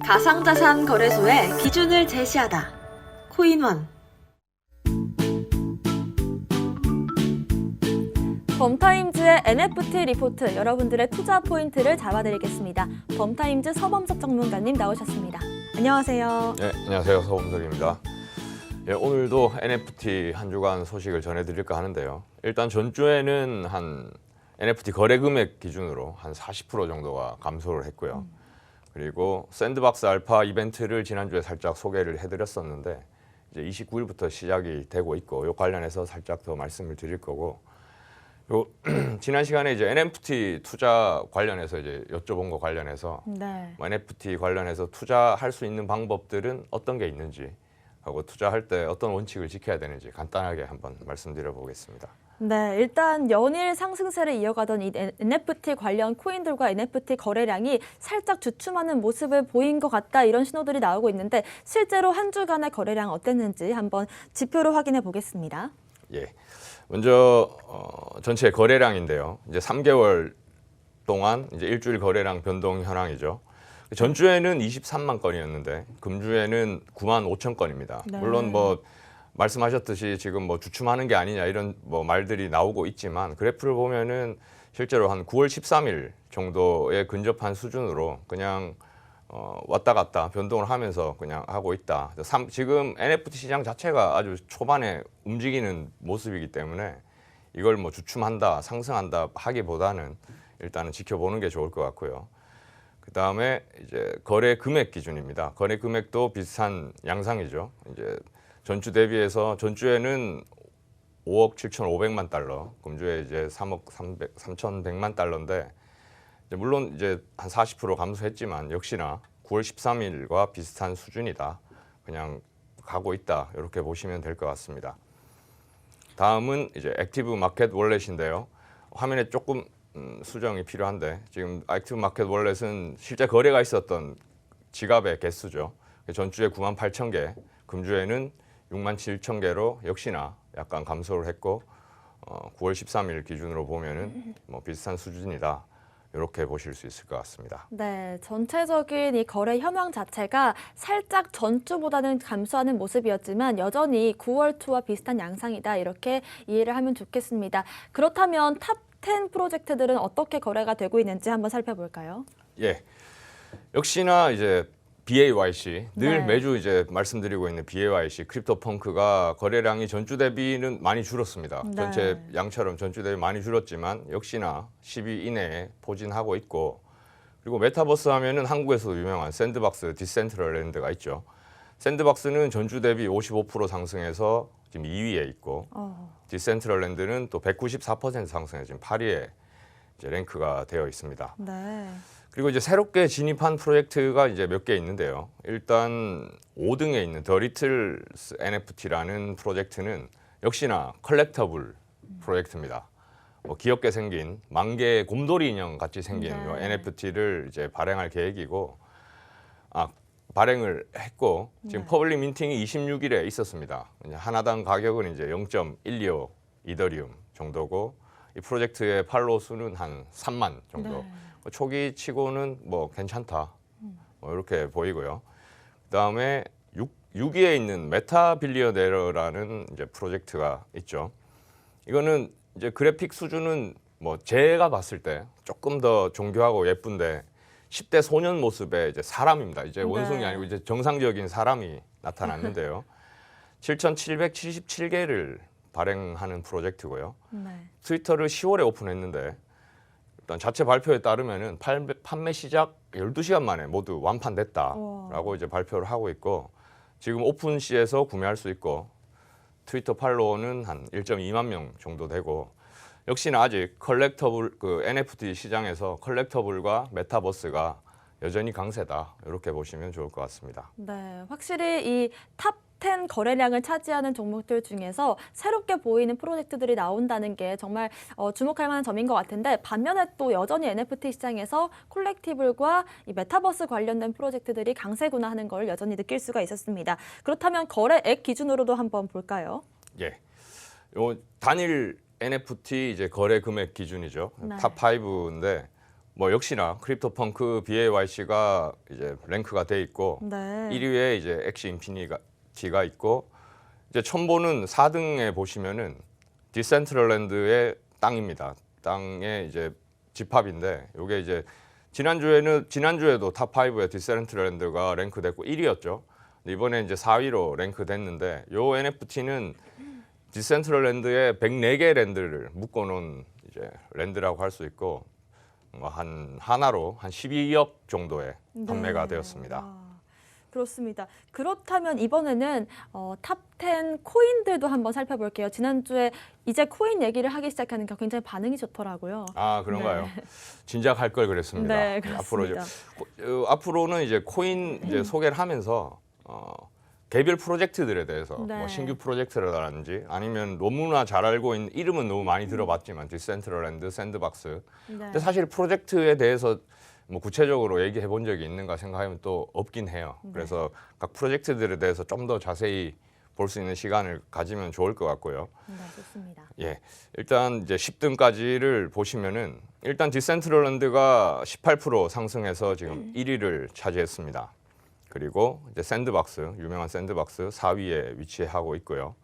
가상자산 거래소의 기준을 제시하다. 코인원. 범타임즈의 NFT 리포트, 여러분들의 투자 포인트를 잡아드리겠습니다. 범타임즈 서범석 전문가님 나오셨습니다. 안녕하세요. 네, 안녕하세요. 서범석입니다. 예, 오늘도 NFT 한 주간 소식을 전해드릴까 하는데요. 일단 전주에는 한 NFT 거래 금액 기준으로 한 40% 정도가 감소를 했고요. 그리고 샌드박스 알파 이벤트를 지난주에 살짝 소개를 해드렸었는데 이제 29일부터 시작이 되고 있고 이 관련해서 살짝 더 말씀을 드릴 거고 지난 시간에 이제 NFT 투자 관련해서 이제 여쭤본 거 관련해서 NFT 관련해서 투자할 수 있는 방법들은 어떤 게 있는지 하고 투자할 때 어떤 원칙을 지켜야 되는지 간단하게 한번 말씀드려 보겠습니다. 네, 일단 연일 상승세를 이어가던 이 NFT 관련 코인들과 NFT 거래량이 살짝 주춤하는 모습을 보인 것 같다, 이런 신호들이 나오고 있는데 실제로 한 주간의 거래량 어땠는지 한번 지표로 확인해 보겠습니다. 예, 먼저 전체 거래량인데요. 이제 3개월 동안 이제 일주일 거래량 변동 현황이죠. 전주에는 23만 건이었는데 금주에는 9만 5천 건입니다. 네. 물론 뭐 말씀하셨듯이 지금 뭐 주춤하는 게 아니냐 이런 뭐 말들이 나오고 있지만 그래프를 보면은 실제로 한 9월 13일 정도에 근접한 수준으로 그냥 왔다 갔다 변동을 하면서 그냥 하고 있다. 지금 NFT 시장 자체가 아주 초반에 움직이는 모습이기 때문에 이걸 뭐 주춤한다, 상승한다 하기보다는 일단은 지켜보는 게 좋을 것 같고요. 그 다음에 이제 거래 금액 기준입니다. 거래 금액도 비슷한 양상이죠. 이제 전주 대비해서 전주에는 5억 7,500만 달러, 금주에 이제 3억 3,100만 달러인데 물론 이제 한 40% 감소했지만 역시나 9월 13일과 비슷한 수준이다. 그냥 가고 있다. 이렇게 보시면 될 것 같습니다. 다음은 이제 액티브 마켓 월렛인데요. 화면에 조금 수정이 필요한데 지금 액티브 마켓 월렛은 실제 거래가 있었던 지갑의 개수죠. 전주에 9만 8천 개, 금주에는 6만 7천 개로 역시나 약간 감소를 했고 9월 13일 기준으로 보면은 뭐 비슷한 수준이다. 이렇게 보실 수 있을 것 같습니다. 네, 전체적인 이 거래 현황 자체가 살짝 전주보다는 감소하는 모습이었지만 여전히 9월 초와 비슷한 양상이다, 이렇게 이해를 하면 좋겠습니다. 그렇다면 탑 10 프로젝트들은 어떻게 거래가 되고 있는지 한번 살펴볼까요? 예, 역시나 이제 BAYC 늘 네. 매주 이제 말씀드리고 있는 BAYC 크립토펑크가 거래량이 전주 대비는 많이 줄었습니다. 네. 전체 양처럼 전주 대비 많이 줄었지만 역시나 10위 이내에 포진하고 있고 그리고 메타버스 하면은 한국에서도 유명한 샌드박스 디센트럴랜드가 있죠. 샌드박스는 전주 대비 55% 상승해서 지금 2위에 있고 디센트럴랜드는 또 194% 상승해 지금 8위에 이제 랭크가 되어 있습니다. 네. 그리고 이제 새롭게 진입한 프로젝트가 이제 몇 개 있는데요. 일단 5등에 있는 더 리틀스 NFT라는 프로젝트는 역시나 컬렉터블 프로젝트입니다. 귀엽게 생긴 만개의 곰돌이 인형 같이 생긴 요 NFT를 이제 발행할 계획이고 발행을 했고 지금 퍼블릭 민팅이 26일에 있었습니다. 하나당 가격은 이제 0.125 이더리움 정도고 이 프로젝트의 팔로워 수는 한 3만 정도. 초기 치고는 뭐 괜찮다. 뭐 이렇게 보이고요. 그다음에 6위에 있는 메타 빌리어네러라는 이제 프로젝트가 있죠. 이거는 이제 그래픽 수준은 뭐 제가 봤을 때 조금 더 정교하고 예쁜데 10대 소년 모습의 이제 사람입니다. 이제 원숭이 아니고 이제 정상적인 사람이 나타났는데요. 7,777개를 발행하는 프로젝트고요. 트위터를 10월에 오픈했는데 일단 자체 발표에 따르면은 판매 시작 12시간 만에 모두 완판됐다라고 이제 발표를 하고 있고 지금 오픈시에서 구매할 수 있고 트위터 팔로워는 한 1.2만 명 정도 되고 역시나 아직 컬렉터블 NFT 시장에서 컬렉터블과 메타버스가 여전히 강세다. 이렇게 보시면 좋을 것 같습니다. 네, 확실히 이 탑 10 거래량을 차지하는 종목들 중에서 새롭게 보이는 프로젝트들이 나온다는 게 정말 주목할 만한 점인 것 같은데, 반면에 또 여전히 NFT 시장에서 콜렉티블과 이 메타버스 관련된 프로젝트들이 강세구나 하는 걸 여전히 느낄 수가 있었습니다. 그렇다면 거래액 기준으로도 한번 볼까요? 예, 요 단일 NFT 이제 거래 금액 기준이죠. 탑 5인데 뭐 역시나 크립토펑크 BAYC가 이제 랭크가 돼 있고 네. 1위에 이제 엑시 인피니티가 있고 이제 첨보는 4등에 보시면은 디센트럴랜드의 땅입니다. 땅의 이제 집합인데 이게 이제 지난주에도 탑 5에 디센트럴랜드가 랭크됐고 1위였죠. 이번에 이제 4위로 랭크됐는데 요 NFT는 디센트럴랜드의 104개 랜드를 묶어놓은 이제 랜드라고 할 수 있고 하나로 한 12억 정도의 판매가 네. 되었습니다. 그렇습니다. 그렇다면 이번에는 탑10 코인들도 한번 살펴볼게요. 지난주에 이제 코인 얘기를 하기 시작하니까 굉장히 반응이 좋더라고요. 아 그런가요? 진작 할 걸 그랬습니다. 네, 앞으로는 이제 코인 이제 소개를 하면서 개별 프로젝트들에 대해서 네. 뭐 신규 프로젝트라든지 아니면 너무나 잘 알고 있는 이름은 너무 많이 들어봤지만 디센트럴랜드, 샌드박스. 네. 근데 사실 프로젝트에 대해서 뭐 구체적으로 얘기해 본 적이 있는가 생각하면 또 없긴 해요. 그래서 각 프로젝트들에 대해서 좀 더 자세히 볼 수 있는 시간을 가지면 좋을 것 같고요. 네, 좋습니다. 예, 일단 이제 10등까지를 보시면은 일단 디센트럴랜드가 18% 상승해서 지금 1위를 차지했습니다. 그리고 이제 샌드박스, 유명한 샌드박스 4위에 위치하고 있고요.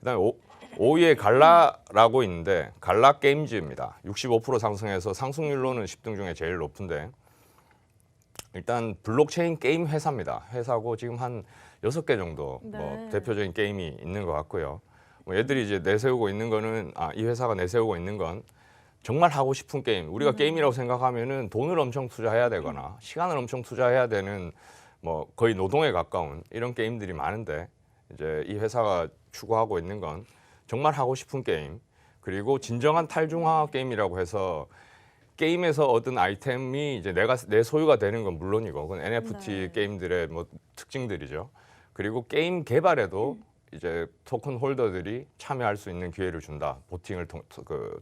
그다음에 5위에 갈라라고 있는데 갈라 게임즈입니다. 65% 상승해서 상승률로는 10등 중에 제일 높은데 일단 블록체인 게임 회사입니다. 회사고 지금 한 6개 정도 뭐 네. 대표적인 게임이 있는 것 같고요. 뭐 얘들이 이제 내세우고 있는 거는 이 회사가 내세우고 있는 건 정말 하고 싶은 게임. 우리가 게임이라고 생각하면은 돈을 엄청 투자해야 되거나 시간을 엄청 투자해야 되는 뭐 거의 노동에 가까운 이런 게임들이 많은데 이제 이 회사가 추구하고 있는 건 정말 하고 싶은 게임 그리고 진정한 탈중앙화 게임이라고 해서 게임에서 얻은 아이템이 이제 내 소유가 되는 건 물론이고 그건 NFT 네. 게임들의 뭐 특징들이죠. 그리고 게임 개발에도 이제 토큰 홀더들이 참여할 수 있는 기회를 준다. 보팅을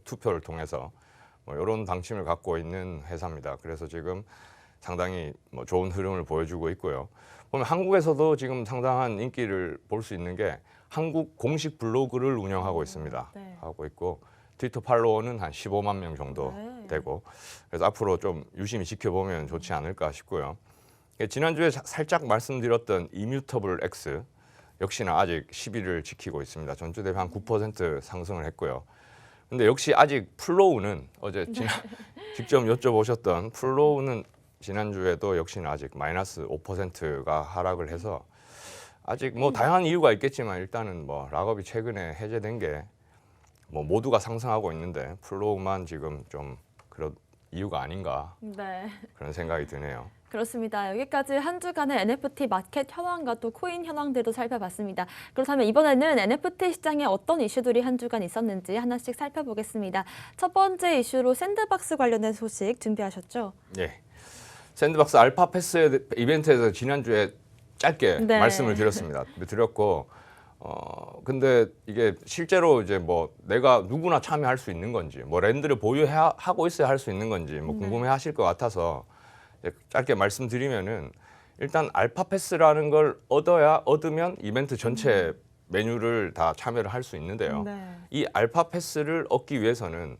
투표를 통해서 뭐 이런 방침을 갖고 있는 회사입니다. 그래서 지금 상당히 뭐 좋은 흐름을 보여주고 있고요. 보면 한국에서도 지금 상당한 인기를 볼 수 있는 게 한국 공식 블로그를 운영하고 있습니다. 네. 하고 있고 트위터 팔로워는 한 15만 명 정도 네. 되고 그래서 앞으로 좀 유심히 지켜보면 좋지 않을까 싶고요. 지난주에 살짝 말씀드렸던 이뮤터블 X 역시나 아직 10위를 지키고 있습니다. 전주 대비 한 9% 상승을 했고요. 근데 역시 아직 플로우는 어제 직접 여쭤보셨던 플로우는 지난주에도 역시나 아직 마이너스 5%가 하락을 해서 아직 뭐 다양한 이유가 있겠지만 일단은 뭐 락업이 최근에 해제된 게 뭐 모두가 상승하고 있는데 플로우만 지금 좀 그런 이유가 아닌가 네. 그런 생각이 드네요. 그렇습니다. 여기까지 한 주간의 NFT 마켓 현황과 또 코인 현황들도 살펴봤습니다. 그렇다면 이번에는 NFT 시장에 어떤 이슈들이 한 주간 있었는지 하나씩 살펴보겠습니다. 첫 번째 이슈로 샌드박스 관련된 소식 준비하셨죠? 예. 샌드박스 알파 패스 이벤트에서 지난주에 짧게 네. 말씀을 드렸고 근데 이게 실제로 이제 뭐 내가 누구나 참여할 수 있는 건지 뭐 랜드를 보유하고 있어야 할 수 있는 건지 뭐 궁금해 하실 것 같아서 짧게 말씀드리면은 일단 알파 패스라는 걸 얻으면 이벤트 전체 메뉴를 다 참여를 할 수 있는데요. 네. 이 알파 패스를 얻기 위해서는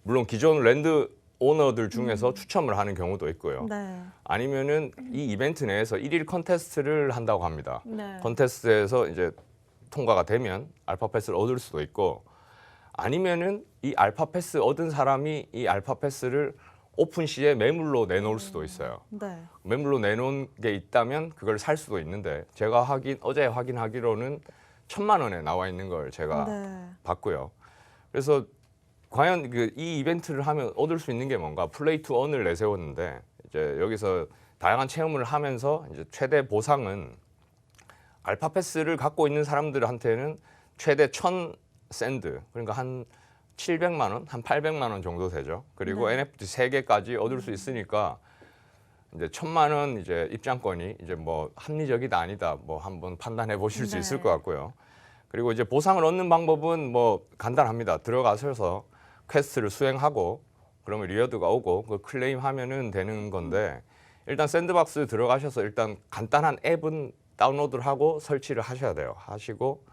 물론 기존 랜드 오너들 중에서 추첨을 하는 경우도 있고요. 네. 아니면은 이 이벤트 내에서 1일 컨테스트를 한다고 합니다. 네. 컨테스트에서 이제 통과가 되면 알파 패스를 얻을 수도 있고 아니면은 이 알파 패스 얻은 사람이 이 알파 패스를 오픈시에 매물로 내놓을 수도 있어요. 네. 매물로 내놓은 게 있다면 그걸 살 수도 있는데 제가 어제 확인하기로는 1,000만 원에 나와 있는 걸 제가 네. 봤고요. 그래서 과연 이 이벤트를 하면 얻을 수 있는 게 뭔가 플레이 투 언을 내세웠는데 이제 여기서 다양한 체험을 하면서 이제 최대 보상은 알파 패스를 갖고 있는 사람들한테는 최대 1,000샌드 그러니까 한 700만 원, 한 800만 원 정도 되죠. 그리고 네. NFT 3개까지 얻을 수 있으니까 이제 1,000만 원 이제 입장권이 이제 뭐 합리적이다 아니다 뭐 한번 판단해 보실 수 네. 있을 것 같고요. 그리고 이제 보상을 얻는 방법은 뭐 간단합니다. 들어가셔서 퀘스트를 수행하고 그러면 리워드가 오고 그 클레임하면은 되는 건데 일단 샌드박스 들어가셔서 일단 간단한 앱은 다운로드를 하고 설치를 하셔야 돼요. 하시고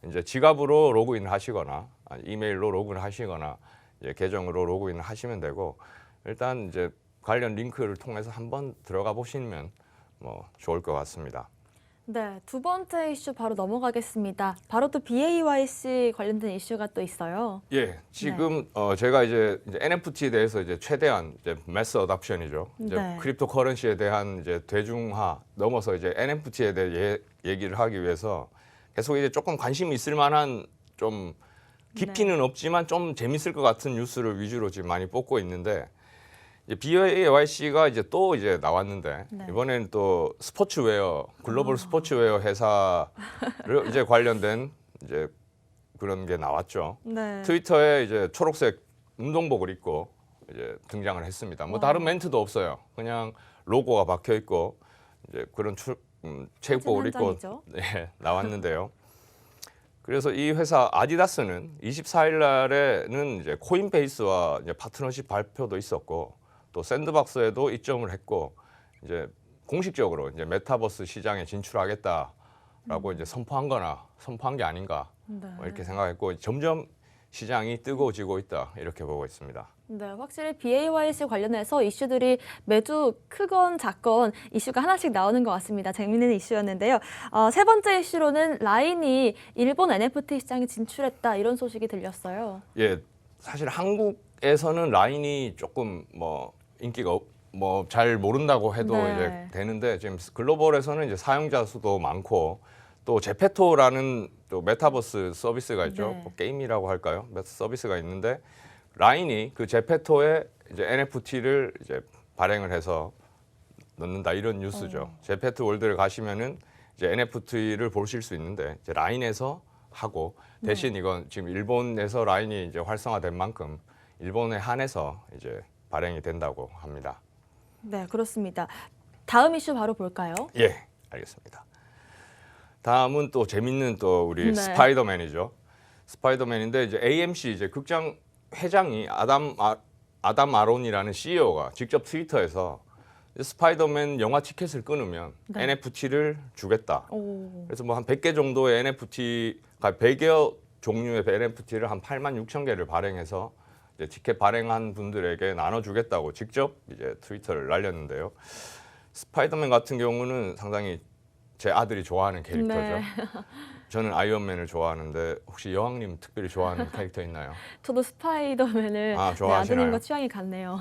이제 지갑으로 로그인을 하시거나 이메일로 로그인을 하시거나 이제 계정으로 로그인을 하시면 되고 일단 이제 관련 링크를 통해서 한번 들어가 보시면 뭐 좋을 것 같습니다. 네, 두 번째 이슈 바로 넘어가겠습니다. 바로 또 BAYC 관련된 이슈가 또 있어요. 예, 지금 제가 이제 NFT에 대해서 이제 최대한 이제 매스 어답션이죠. 이제 네. 크립토 커런시에 대한 이제 대중화 넘어서 이제 NFT에 대해 얘기를 하기 위해서 계속 이제 조금 관심이 있을 만한 좀 깊이는 없지만 좀 재밌을 것 같은 뉴스를 위주로 지금 많이 뽑고 있는데 이제 BAYC가 이제 또 이제 나왔는데 네. 이번에는 또 스포츠웨어 글로벌 스포츠웨어 회사를 이제 관련된 이제 그런 게 나왔죠. 네. 트위터에 이제 초록색 운동복을 입고 이제 등장을 했습니다. 뭐 와. 다른 멘트도 없어요. 그냥 로고가 박혀 있고 이제 그런 체육복을 입고 현장이죠. 네, 나왔는데요. 그래서 이 회사 아디다스는 24일 날에는 이제 코인베이스와 이제 파트너십 발표도 있었고 또 샌드박스에도 입점을 했고 이제 공식적으로 이제 메타버스 시장에 진출하겠다라고 이제 선포한 게 아닌가 네. 뭐 이렇게 생각했고 점점 시장이 뜨거워지고 있다 이렇게 보고 있습니다. 네, 확실히 BAYC 관련해서 이슈들이 매주 크건 작건 이슈가 하나씩 나오는 것 같습니다. 재미있는 이슈였는데요. 세 번째 이슈로는 라인이 일본 NFT 시장에 진출했다 이런 소식이 들렸어요. 예, 사실 한국에서는 라인이 조금 뭐 인기가 뭐 잘 모른다고 해도 네. 이제 되는데 지금 글로벌에서는 이제 사용자 수도 많고 또 제페토라는 또 메타버스 서비스가 있죠. 네. 뭐 게임이라고 할까요? 서비스가 있는데 라인이 그 제페토에 이제 NFT를 이제 발행을 해서 넣는다 이런 뉴스죠. 제페토 월드를 가시면은 이제 NFT를 보실 수 있는데 이제 라인에서 하고 대신 이건 지금 일본에서 라인이 이제 활성화된 만큼 일본에 한해서 이제 발행이 된다고 합니다. 네, 그렇습니다. 다음 이슈 바로 볼까요? 예, 알겠습니다. 다음은 또 재밌는 또 우리 네. 스파이더맨이죠. 스파이더맨인데 이제 AMC 이제 극장 회장이 아담 아론이라는 CEO가 직접 트위터에서 스파이더맨 영화 티켓을 끊으면 네. NFT를 주겠다. 오. 그래서 뭐 한 100개 정도의 NFT가 100여 종류의 NFT를 한 8만 6천 개를 발행해서 이제 티켓 발행한 분들에게 나눠주겠다고 직접 이제 트위터를 날렸는데요. 스파이더맨 같은 경우는 상당히 제 아들이 좋아하는 캐릭터죠. 네. 저는 아이언맨을 좋아하는데 혹시 여왕님 특별히 좋아하는 캐릭터 있나요? 저도 스파이더맨을 네, 좋아하시나요? 아드님과 취향이 같네요.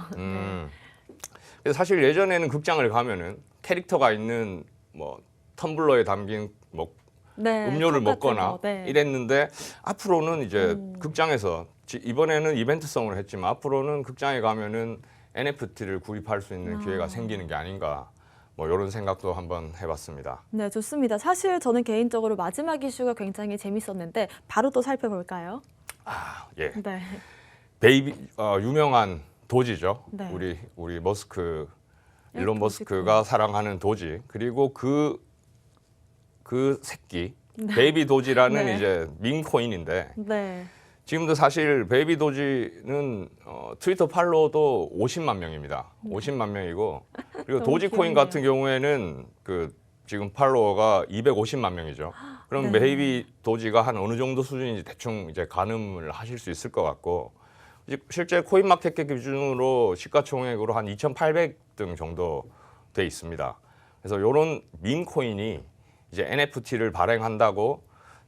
그래서 사실 예전에는 극장을 가면은 캐릭터가 있는 뭐 텀블러에 담긴 뭐 네, 음료를 컵 같은 먹거나 거, 네. 이랬는데 앞으로는 이제 극장에서 이번에는 이벤트성으로 했지만 앞으로는 극장에 가면은 NFT를 구입할 수 있는 기회가 생기는 게 아닌가 뭐 이런 생각도 한번 해봤습니다. 네, 좋습니다. 사실 저는 개인적으로 마지막 이슈가 굉장히 재밌었는데 바로 또 살펴볼까요? 예, 네. 유명한 도지죠. 네. 우리 머스크 네, 일론 머스크가 사랑하는 도지 그리고 그 새끼 베이비 도지라는 네. 이제 밈코인인데 네. 지금도 사실 베이비 도지는 트위터 팔로워도 50만 명입니다. 50만 명이고 그리고 너무 도지코인 귀엽네요. 같은 경우에는 그 지금 팔로워가 250만 명이죠. 그럼 네. 베이비 도지가 한 어느 정도 수준인지 대충 이제 가늠을 하실 수 있을 것 같고 실제 코인마켓캡 기준으로 시가총액으로 한 2,800등 정도 돼 있습니다. 그래서 이런 밈코인이 이제 NFT를 발행한다고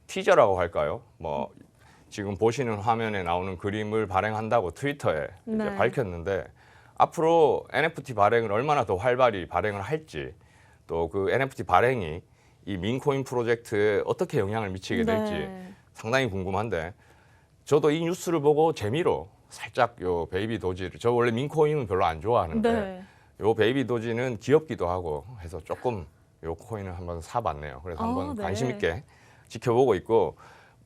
티저라고 할까요? 뭐 지금 보시는 화면에 나오는 그림을 발행한다고 트위터에 이제 네. 밝혔는데 앞으로 NFT 발행을 얼마나 더 활발히 발행을 할지 또 그 NFT 발행이 이 밈코인 프로젝트에 어떻게 영향을 미치게 될지 네. 상당히 궁금한데 저도 이 뉴스를 보고 재미로 살짝 요 베이비 도지를 저 원래 밈코인은 별로 안 좋아하는데 네. 요 베이비 도지는 귀엽기도 하고 해서 조금 요 코인을 한번 사봤네요. 그래서 한번 네. 관심 있게 지켜보고 있고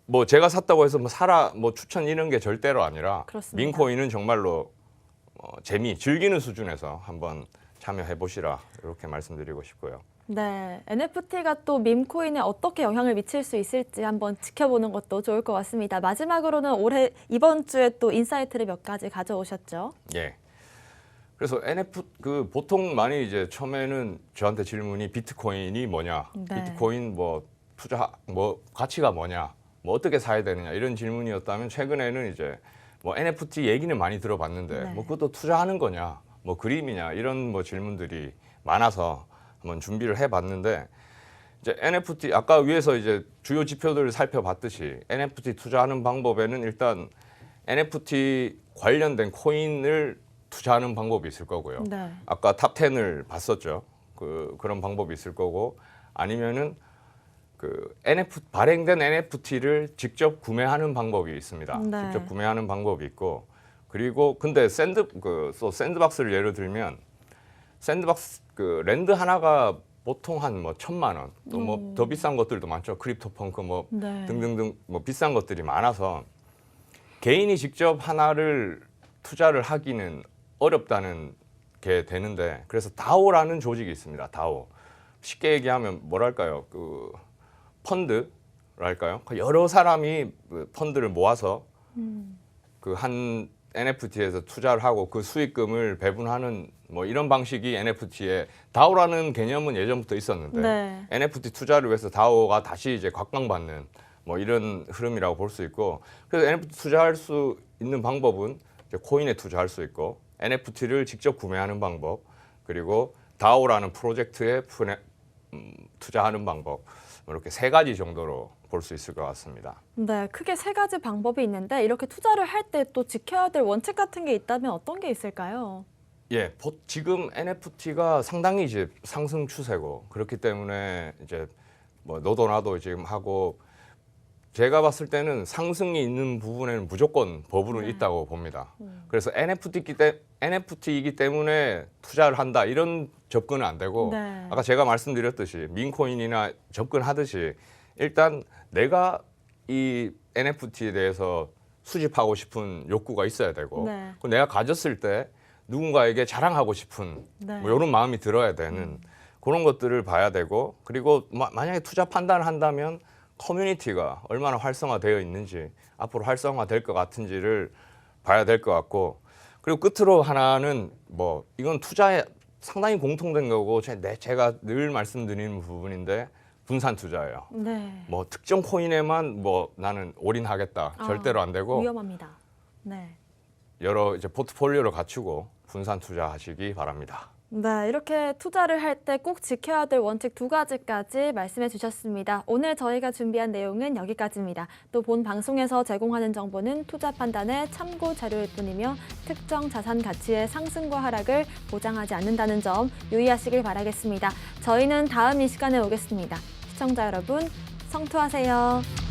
뭐 제가 샀다고 해서 뭐 추천 이런 게 절대로 아니라 그렇습니다. 밈코인은 정말로 즐기는 수준에서 한번 참여해 보시라 이렇게 말씀드리고 싶고요. 네, NFT가 또 밈코인에 어떻게 영향을 미칠 수 있을지 한번 지켜보는 것도 좋을 것 같습니다. 마지막으로는 이번 주에 또 인사이트를 몇 가지 가져오셨죠? 예. 그래서 보통 많이 이제 처음에는 저한테 질문이 비트코인이 뭐냐, 네. 비트코인 뭐 투자 뭐 가치가 뭐냐, 뭐 어떻게 사야 되느냐 이런 질문이었다면 최근에는 이제 뭐 NFT 얘기는 많이 들어봤는데 네. 뭐 그것도 투자하는 거냐, 뭐 그림이냐 이런 뭐 질문들이 많아서 한번 준비를 해봤는데 이제 NFT 아까 위에서 이제 주요 지표들을 살펴봤듯이 NFT 투자하는 방법에는 일단 NFT 관련된 코인을 투자하는 방법이 있을 거고요. 네. 아까 탑 10을 봤었죠. 그런 방법이 있을 거고 아니면은 발행된 NFT를 직접 구매하는 방법이 있습니다. 네. 직접 구매하는 방법이 있고 그리고 근데 샌드박스를 예를 들면 샌드박스 랜드 하나가 보통 한 뭐 1,000만 원, 또 뭐 더 비싼 것들도 많죠. 크립토펑크 뭐 네. 등등등 뭐 비싼 것들이 많아서 개인이 직접 하나를 투자를 하기는 어렵다는 게 되는데 그래서 다오라는 조직이 있습니다. 다오. 쉽게 얘기하면 뭐랄까요? 펀드랄까요? 여러 사람이 펀드를 모아서 한 NFT에서 투자를 하고 그 수익금을 배분하는 뭐 이런 방식이 NFT의 다오라는 개념은 예전부터 있었는데 네. NFT 투자를 위해서 다오가 다시 이제 각광받는 뭐 이런 흐름이라고 볼 수 있고 그래서 NFT 투자할 수 있는 방법은 이제 코인에 투자할 수 있고 NFT를 직접 구매하는 방법 그리고 다오라는 프로젝트에 투자하는 방법 이렇게 3가지 정도로 볼 수 있을 것 같습니다. 네, 크게 3가지 방법이 있는데 이렇게 투자를 할 때 또 지켜야 될 원칙 같은 게 있다면 어떤 게 있을까요? 예, 지금 NFT가 상당히 이제 상승 추세고 그렇기 때문에 이제 뭐 너도 나도 지금 하고 제가 봤을 때는 상승이 있는 부분에는 무조건 버블은 있다고 봅니다. 그래서 NFT이기 때문에 투자를 한다 이런 접근은 안 되고 네. 아까 제가 말씀드렸듯이 민코인이나 접근하듯이 일단 내가 이 NFT에 대해서 수집하고 싶은 욕구가 있어야 되고 네. 내가 가졌을 때 누군가에게 자랑하고 싶은 네. 뭐 이런 마음이 들어야 되는 그런 것들을 봐야 되고 그리고 만약에 투자 판단을 한다면 커뮤니티가 얼마나 활성화되어 있는지 앞으로 활성화될 것 같은지를 봐야 될 것 같고 그리고 끝으로 하나는 뭐 이건 투자에 상당히 공통된 거고 제가 늘 말씀드리는 부분인데 분산 투자예요. 네. 뭐 특정 코인에만 뭐 나는 올인하겠다 절대로 안 되고 위험합니다. 네. 여러 이제 포트폴리오를 갖추고 분산 투자하시기 바랍니다. 네, 이렇게 투자를 할 때 꼭 지켜야 될 원칙 2가지까지 말씀해 주셨습니다. 오늘 저희가 준비한 내용은 여기까지입니다. 또 본 방송에서 제공하는 정보는 투자 판단의 참고 자료일 뿐이며 특정 자산 가치의 상승과 하락을 보장하지 않는다는 점 유의하시길 바라겠습니다. 저희는 다음 이 시간에 오겠습니다. 시청자 여러분, 성투하세요.